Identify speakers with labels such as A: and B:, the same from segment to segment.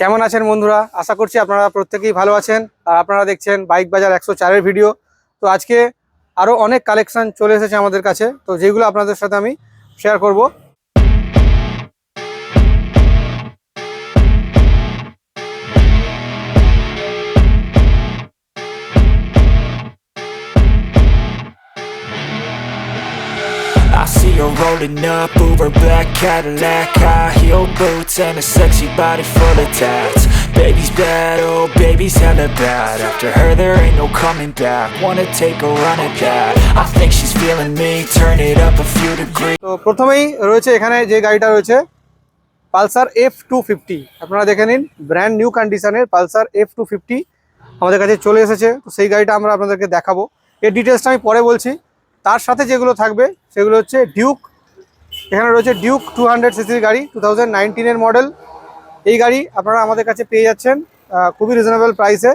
A: কেমন আছেন বন্ধুরা? আশা করছি আপনারা প্রত্যেকেই ভালো আছেন। আর আপনারা দেখছেন বাইক বাজার 104 ভিডিও। তো আজকে আরও অনেক কালেকশন চলে এসেছে আমাদের কাছে, তো যেগুলো আপনাদের সাথে আমি শেয়ার করব।
B: I see her rolling up, Uber black Cadillac, high heel boots and a sexy body full of tats. Baby's bad, oh baby's hella bad. After her there ain't no coming back. Wanna take a run at that. I think she's feeling me, turn it up a few degrees.
A: তো প্রথমেই রয়েছে এখানে যে গাড়িটা রয়েছে Pulsar F250। আপনারা দেখে নিন, ব্র্যান্ড নিউ কন্ডিশনের পালসার F250 আমাদের কাছে চলে এসেছে। তো সেই গাড়িটা আমরা আপনাদেরকে দেখাবো। এর ডিটেলসটা আমি পরে বলছি। তার সাথে যেগুলো থাকবে সেগুলো হচ্ছে ডিউক। এখানে রয়েছে ডিউক 200 সিসির গাড়ি, 2019-এর মডেল। এই গাড়ি আপনারা আমাদের কাছে পেয়ে যাচ্ছেন খুবই রিজনেবল প্রাইসে।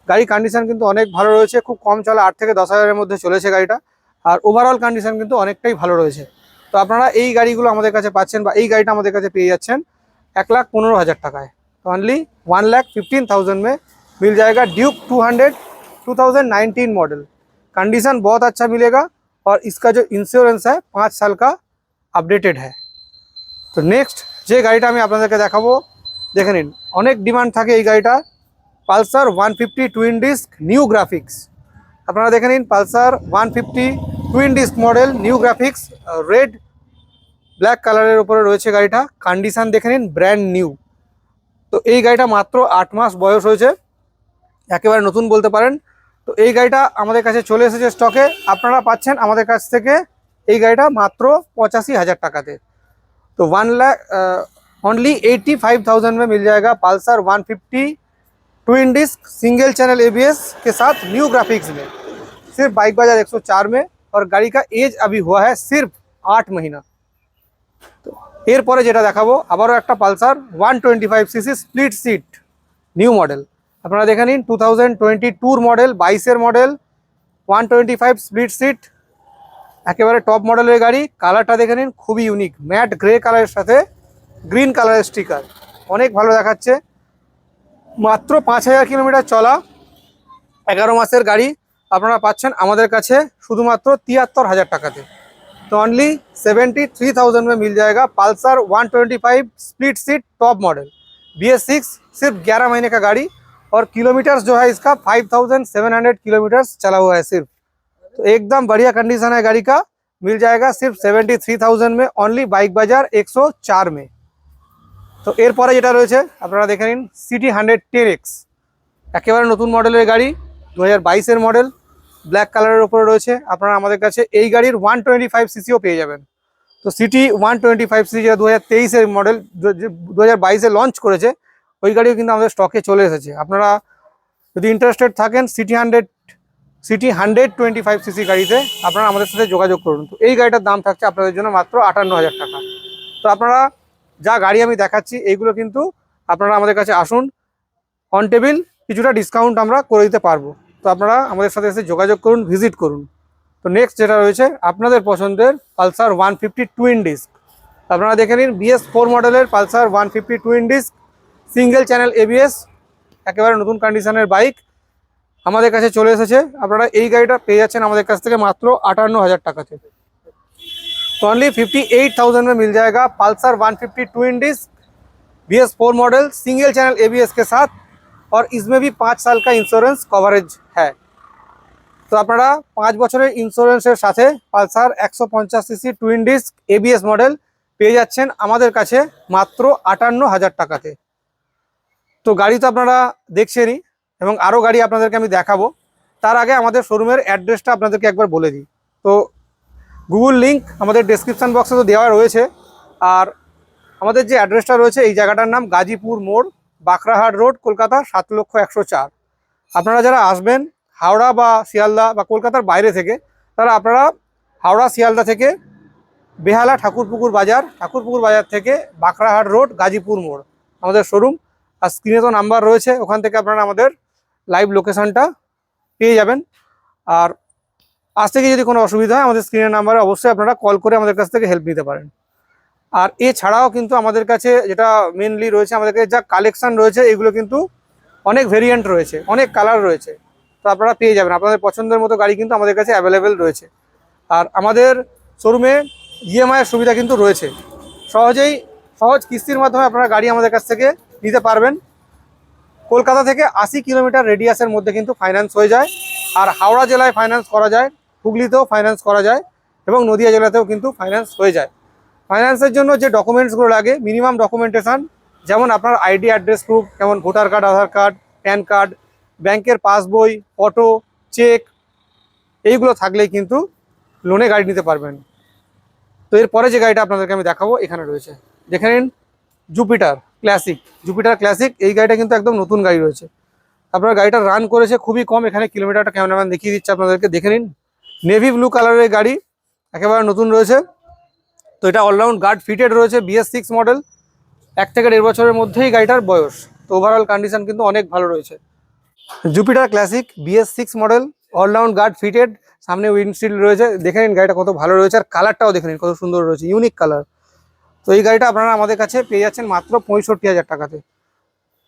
A: গাড়ি কন্ডিশন কিন্তু অনেক ভালো রয়েছে, খুব কম চলা, 8 থেকে 10 হাজারের মধ্যে চলেছে গাড়িটা। আর ওভারঅল কন্ডিশন কিন্তু অনেকটাই ভালো রয়েছে। তো আপনারা এই গাড়িগুলো আমাদের কাছে পাচ্ছেন, বা এই গাড়িটা আমাদের কাছে পেয়ে যাচ্ছেন 1,15,000 টাকায়। तो ओनली 1,15,000 में मिल जाएगा ड्यूक 200 2019 मॉडल। कंडीशन बहुत अच्छा मिलेगा और इसका जो इंश्योरेंस है 5 साल का अपडेटेड है। तो नेक्स्ट যে গাড়িটা আমি আপনাদেরকে দেখাবো, দেখে নিন, অনেক ডিমান্ড থাকে এই গাড়িটা। Pulsar 150 twin disk new graphics. আপনারা দেখে নিন, Pulsar 150 twin disk model new graphics, red black কালারের উপরে রয়েছে গাড়িটা। কন্ডিশন দেখে নিন, ব্র্যান্ড নিউ। তো এই গাড়িটা মাত্র 8 মাস বয়স হয়েছে, একেবারে নতুন বলতে পারেন। তো এই গাড়িটা আমাদের কাছে চলে এসেছে স্টকে। আপনারা পাচ্ছেন আমাদের কাছ থেকে এই গাড়িটা মাত্র 85,000 টাকাতে। तो 1 लाख ओनली 85,000 में मिल जाएगा Pulsar 150 twin disc single channel ABS के साथ न्यू ग्राफिक्स में, सिर्फ बाइक बाजार 104 में। और गाड़ी का एज अभी हुआ है सिर्फ 8 महीना। तो এরপরে যেটা দেখাবো আবারও একটা Pulsar 125 CC split seat new model. আপনারা দেখে নিন, 2022 মডেল, 22-এর মডেল, 125 স্প্লিট সিট, একেবারে টপ মডেলের গাড়ি। কালারটা দেখে নিন, খুবই ইউনিক, ম্যাট গ্রে কালারের সাথে গ্রিন কালারের স্টিকার, অনেক ভালো দেখাচ্ছে। মাত্র 5,000 কিলোমিটার চলা, 11 মাসের গাড়ি। আপনারা পাচ্ছেন আমাদের কাছে শুধুমাত্র 73,000 টাকাতে। तो ओनली 73,000 में मिल जाएगा Pulsar 125 split seat top model BS6। सिर्फ 11 महीने का गाड़ी, और किलोमीटर्स जो है इसका 5,700 किलोमीटर्स चला हुआ है सिर्फ। तो एकदम बढ़िया कंडीशन है गाड़ी का। मिल जाएगा सिर्फ 73,000 में, ओनली बाइक बाजार 104 में। तो এরপরে যেটা রয়েছে আপনারা দেখে নিন, সিটি 110X, একেবারে নতুন মডেলের গাড়ি, 2022-এর মডেল, ব্ল্যাক কালারের উপরে রয়েছে। আপনারা আমাদের কাছে এই গাড়ির 125 সিসিও পেয়ে যাবেন। তো সিটি 125 সিসি যেটা 2023-এর মডেল, 2022-এ লঞ্চ করেছে, ওই গাড়িও কিন্তু আমাদের স্টকে চলে এসেছে। আপনারা যদি ইন্টারেস্টেড থাকেন সিটি 125 সিসি গাড়িতে, আপনারা আমাদের সাথে যোগাযোগ করুন। তো এই গাড়িটার দাম থাকছে আপনাদের জন্য মাত্র 58,000 টাকা। তো আপনারা যা গাড়ি আমি দেখাচ্ছি এইগুলো কিন্তু আপনারা আমাদের কাছে আসুন, অন টেবিল কিছুটা ডিসকাউন্ট আমরা করে দিতে পারবো। তো আপনারা আমাদের সাথে এসে যোগাযোগ করুন, ভিজিট করুন। তো নেক্সট যেটা রয়েছে আপনাদের পছন্দের পালসার 150 টুইন ডিস্ক। আপনারা দেখে নিন, BS4 মডেলের Pulsar 150 twin disc single channel ABS, একেবারে নতুন কন্ডিশনের বাইক আমাদের কাছে চলে এসেছে। আপনারা এই গাড়িটা পেয়ে যাচ্ছেন আমাদের কাছ থেকে মাত্র 58,000 টাকাতে। तो ओनली 58,000 में मिल जाएगा Pulsar 150 twin disc BS4 model single channel ABS के साथ, और इसमें भी 5 साल का इंश्योरेंस कवरेज है। तो আপনারা 5 বছরের ইন্স্যুরেন্সের সাথে Pulsar 150 CC twin disk ABS model পেয়ে যাচ্ছেন আমাদের কাছে মাত্র 58,000 টাকাতে। তো গাড়ি তো আপনারা দেখছেনই, এবং আরও গাড়ি আপনাদেরকে আমি দেখাবো। তার আগে আমাদের শোরুমের অ্যাড্রেসটা আপনাদেরকে একবার বলে দিই। তো গুগল লিঙ্ক আমাদের ডেসক্রিপশান বক্সে তো দেওয়া রয়েছে। আর আমাদের যে অ্যাড্রেসটা রয়েছে, এই জায়গাটার নাম গাজীপুর মোড়, বাঁকড়াহাট রোড, কলকাতা 7,01,04। আপনারা যারা আসবেন হাওড়া বা শিয়ালদা বা কলকাতার বাইরে থেকে, তারা আপনারা হাওড়া শিয়ালদা থেকে বেহালা ঠাকুরপুকুর বাজার থেকে বাঁকড়াহাট রোড, গাজীপুর মোড় আমাদের শোরুম। আর স্ক্রিনে তো নাম্বার রয়েছে, ওখান থেকে আপনারা আমাদের লাইভ লোকেশনটা পেয়ে যাবেন। আর আজ থেকে যদি কোনো অসুবিধা হয়, আমাদের স্ক্রিনের নাম্বারে অবশ্যই আপনারা কল করে আমাদের কাছ থেকে হেল্প নিতে পারেন। আর এছাড়াও কিন্তু আমাদের কাছে যেটা মেনলি রয়েছে, আমাদের কাছে যা কালেকশন রয়েছে এগুলো কিন্তু অনেক ভেরিয়েন্ট রয়েছে, অনেক কালার রয়েছে। তো আপনারা পেয়ে যাবেন, আপনাদের পছন্দের মতো গাড়ি কিন্তু আমাদের কাছে অ্যাভেলেবেল রয়েছে। আর আমাদের শোরুমে ইএমআই এর সুবিধা কিন্তু রয়েছে, সহজ কিস্তির মাধ্যমে আপনারা গাড়ি আমাদের কাছ থেকে নিতে পারবেন। কলকাতা থেকে 80 কিলোমিটার রেডিয়াসের মধ্যে কিন্তু ফাইন্যান্স হয়ে যায়। আর হাওড়া জেলায় ফাইন্যান্স করা যায়, হুগলিতেও ফাইন্যান্স করা যায় এবং নদিয়া জেলাতেও কিন্তু ফাইন্যান্স হয়ে যায়। ফাইন্যান্সের জন্য যে ডকুমেন্টসগুলো লাগে, মিনিমাম ডকুমেন্টেশন, যেমন আপনার আইডি অ্যাড্রেস প্রুফ, যেমন ভোটার কার্ড, আধার কার্ড, প্যান কার্ড, ব্যাংকের পাসবই, ফটো, চেক, এইগুলো থাকলেই কিন্তু লোনে গাড়ি নিতে পারবেন। তো এরপরে যে গাড়িটা আপনাদেরকে আমি দেখাবো এখানে রয়েছে, দেখে নিন জুপিটার ক্লাসিক। এই গাড়িটা কিন্তু একদম নতুন গাড়ি রয়েছে। আপনার গাড়িটা রান করেছে খুবই কম, এখানে কিলোমিটারটা ক্যামেরাম্যান দেখিয়ে দিচ্ছে আপনাদেরকে, দেখে নিন। নেভি ব্লু কালারের গাড়ি, একেবারে নতুন রয়েছে। তো এটা অলরাউন্ড গার্ড ফিটেড রয়েছে, BS6 মডেল, 1 থেকে 1.5 বছরের মধ্যেই গাড়িটার বয়স। তো ওভারঅল কন্ডিশন কিন্তু অনেক ভালো রয়েছে। Jupiter classic BS6 model, all round guard fitted, সামনে উইন্ডশিল্ড রয়েছে, দেখে নিন গাড়িটা কত ভালো রয়েছে। আর কালারটাও দেখে নিন কত সুন্দর রয়েছে, ইউনিক কালার। তো এই গাড়িটা আপনারা আমাদের কাছে পেয়ে যাচ্ছেন মাত্র 65,000 টাকাতে।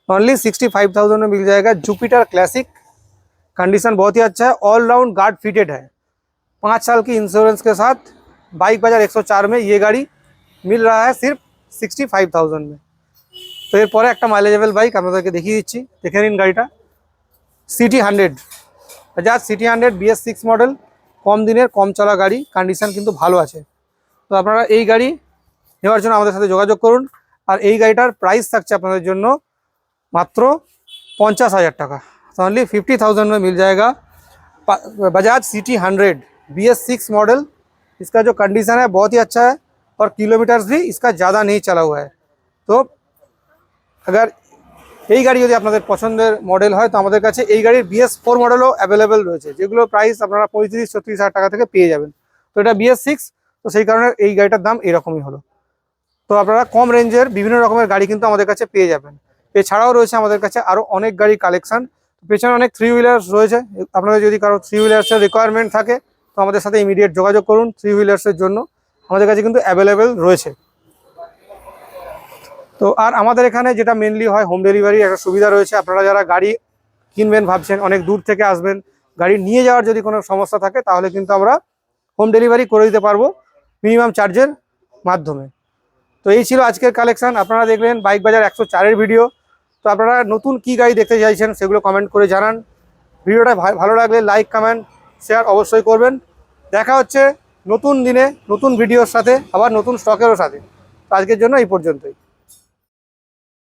A: ओनली 65,000 में मिल जाएगा जुपिटर क्लासिक। कंडीशन बहुत ही अच्छा है, ऑल राउंड गार्ड फिटेड है, 5 साल की इंश्योरेंस के साथ। बाइक बाजार 104 में ये गाड़ी मिल रहा है सिर्फ 65,000 में। तो এরপরে একটা মাইলেজেবল বাইক আপনাদেরকে দেখিয়ে দিচ্ছি, দেখে নিন গাড়িটা। CT 100, Bajaj CT 100 BS6 model, কম দিনের কম চলা গাড়ি, কন্ডিশন কিন্তু ভালো আছে। তো আপনারা এই গাড়ি নেওয়ার জন্য আমাদের সাথে যোগাযোগ করুন। আর এই গাড়িটার প্রাইস থাকছে আপনাদের জন্য मात्र 50,000 টাকা। तो ओनली 50,000 में मिल जाएगा बजाज सिटी 100 BS6 मॉडल। इसका जो कंडीशन है बहुत ही अच्छा है और किलोमीटर्स भी इसका ज़्यादा नहीं चला हुआ है। तो अगर এই গাড়ি যদি আপনাদের পছন্দের মডেল হয় তো আমাদের কাছে এই গাড়ির BS4 মডেলও অ্যাভেলেবেল রয়েছে, যেগুলো প্রাইস আপনারা 35-36 হাজার টাকা থেকে পেয়ে যাবেন। তো এটা BS6, তো সেই কারণে এই গাড়িটার দাম এরকমই হলো। তো আপনারা কম রেঞ্জের বিভিন্ন রকমের গাড়ি কিন্তু আমাদের কাছে পেয়ে যাবেন। এছাড়াও রয়েছে আমাদের কাছে আরও অনেক গাড়ি কালেকশন, পেছনে অনেক 3 হুইলার্স রয়েছে। আপনাদের যদি কারো 3 হুইলার্সের রিকোয়ারমেন্ট থাকে তো আমাদের সাথে ইমিডিয়েট যোগাযোগ করুন। 3 হুইলার্সের জন্য আমাদের কাছে কিন্তু অ্যাভেলেবেল রয়েছে। তো আর আমাদের এখানে যেটা মেনলি হয়, হোম ডেলিভারি একটা সুবিধা রয়েছে। আপনারা যারা গাড়ি কিনবেন ভাবছেন, অনেক দূর থেকে আসবেন, গাড়ি নিয়ে যাওয়ার যদি কোনো সমস্যা থাকে তাহলে কিন্তু আমরা হোম ডেলিভারি করে দিতে পারবো মিনিমাম চার্জের মাধ্যমে। তো এই ছিল আজকের কালেকশন। আপনারা দেখলেন বাইক বাজার 104-এর ভিডিও। তো আপনারা নতুন কি গাড়ি দেখতে চাইছেন সেগুলো কমেন্ট করে জানান। ভিডিওটা ভালো লাগলে লাইক, কমেন্ট, শেয়ার অবশ্যই করবেন। দেখা হচ্ছে নতুন দিনে নতুন ভিডিওর সাথে, আবার নতুন স্টকেরও সাথে। তো আজকের জন্য এই পর্যন্তই।